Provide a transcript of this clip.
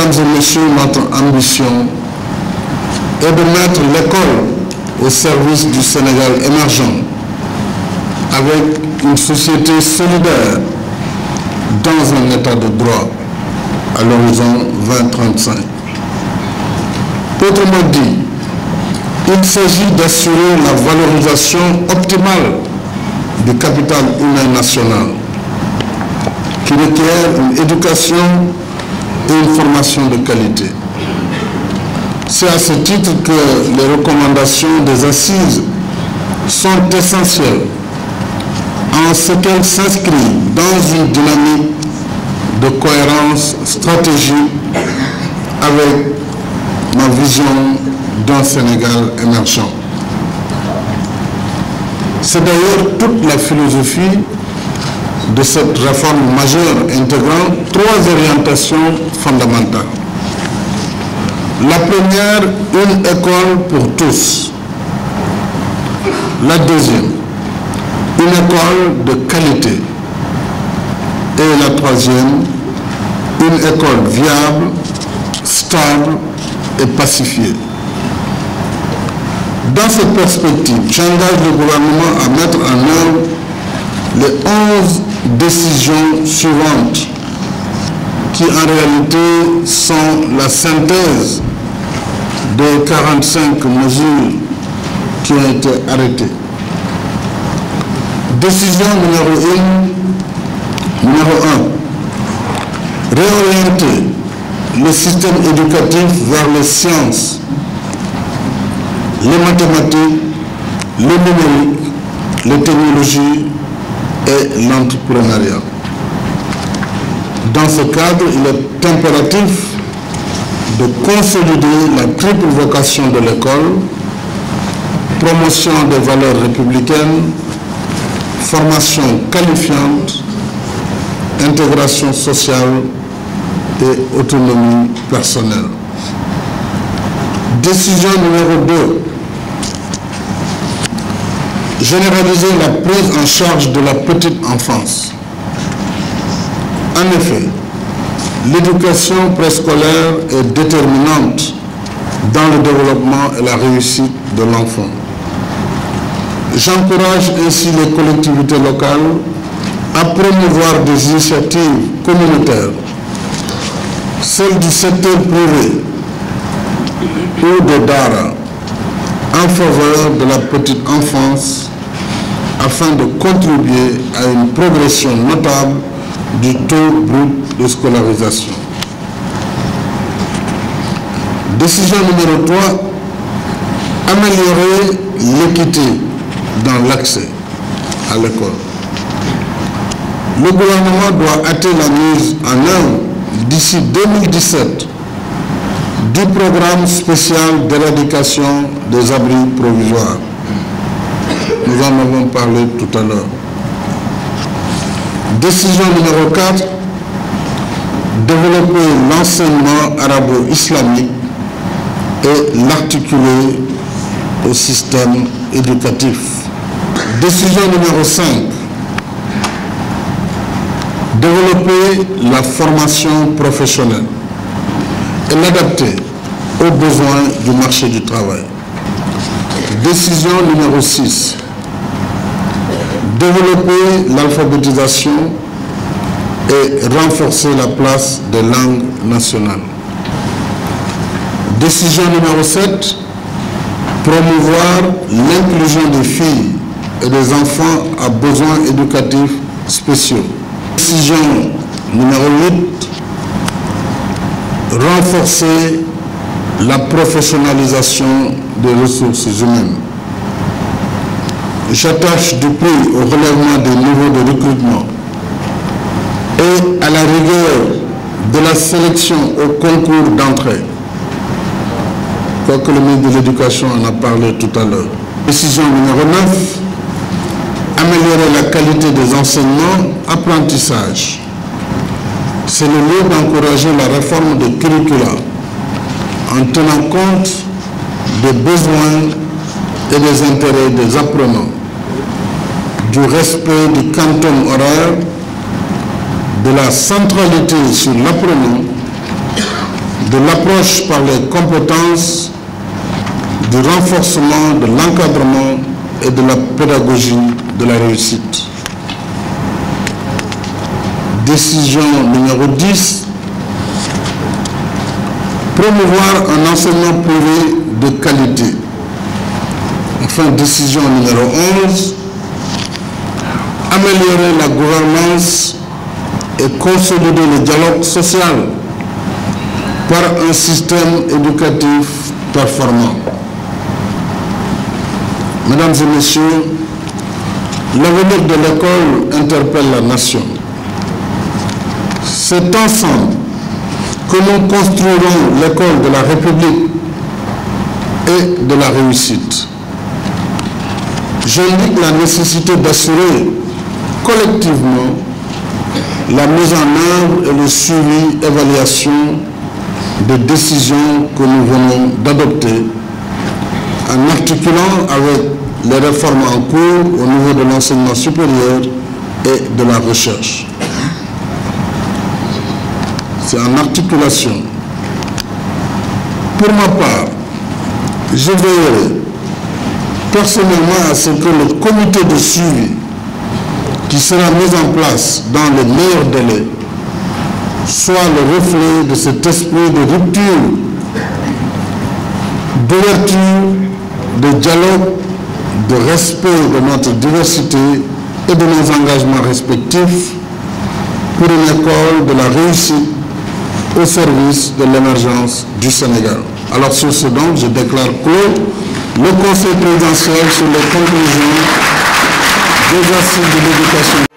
Mesdames et messieurs, notre ambition est de mettre l'école au service du Sénégal émergent avec une société solidaire dans un état de droit à l'horizon 2035. Autrement dit, il s'agit d'assurer la valorisation optimale du capital humain national qui requiert une éducation et une formation de qualité. C'est à ce titre que les recommandations des assises sont essentielles en ce qu'elles s'inscrivent dans une dynamique de cohérence stratégique avec ma vision d'un Sénégal émergent. C'est d'ailleurs toute la philosophie de cette réforme majeure intégrant trois orientations fondamentales. La première, une école pour tous. La deuxième, une école de qualité. Et la troisième, une école viable, stable et pacifiée. Dans cette perspective, j'engage le gouvernement à mettre en œuvre les 11 décisions suivantes qui en réalité sont la synthèse des 45 mesures qui ont été arrêtées. Décision numéro 1. Réorienter le système éducatif vers les sciences, les mathématiques, le numérique, les technologies et l'entrepreneuriat. Dans ce cadre, il est impératif de consolider la triple vocation de l'école, promotion des valeurs républicaines, formation qualifiante, intégration sociale et autonomie personnelle. Décision numéro 2. Généraliser la prise en charge de la petite enfance. En effet, l'éducation préscolaire est déterminante dans le développement et la réussite de l'enfant. J'encourage ainsi les collectivités locales à promouvoir des initiatives communautaires, celles du secteur privé ou de Dara, en faveur de la petite enfance afin de contribuer à une progression notable du taux brut de scolarisation. Décision numéro 3, améliorer l'équité dans l'accès à l'école. Le gouvernement doit hâter la mise en œuvre d'ici 2017 du programme spécial d'éradication des abris provisoires. Nous en avons parlé tout à l'heure. Décision numéro 4, développer l'enseignement arabo-islamique et l'articuler au système éducatif. Décision numéro 5, développer la formation professionnelle et l'adapter aux besoins du marché du travail. Décision numéro 6, développer l'alphabétisation et renforcer la place des langues nationales. Décision numéro 7, promouvoir l'inclusion des filles et des enfants à besoins éducatifs spéciaux. Décision numéro 8, renforcer la professionnalisation des ressources humaines. J'attache du prix au relèvement des niveaux de recrutement et à la rigueur de la sélection au concours d'entrée. Quoique le ministre de l'Éducation en a parlé tout à l'heure. Décision numéro 9, améliorer la qualité des enseignements, apprentissage. C'est le lieu d'encourager la réforme des curricula en tenant compte des besoins et des intérêts des apprenants, du respect du quantum horaire, de la centralité sur l'apprenant, de l'approche par les compétences, du renforcement de l'encadrement et de la pédagogie de la réussite. Décision numéro 10, promouvoir un enseignement privé de qualité. Enfin, décision numéro 11, améliorer la gouvernance et consolider le dialogue social par un système éducatif performant. Mesdames et messieurs, l'avenir de l'école interpelle la nation. C'est ensemble que nous construirons l'école de la République et de la réussite. J'indique la nécessité d'assurer collectivement la mise en œuvre et le suivi, évaluation des décisions que nous venons d'adopter en articulant avec les réformes en cours au niveau de l'enseignement supérieur et de la recherche. C'est en articulation. Pour ma part, je veillerai personnellement à ce que le comité de suivi qui sera mis en place dans les meilleurs délais soit le reflet de cet esprit de rupture, d'ouverture, de dialogue, de respect de notre diversité et de nos engagements respectifs pour une école de la réussite au service de l'émergence du Sénégal. Alors sur ce donc, je déclare clos le Conseil présidentiel sur les conclusions des assises de l'éducation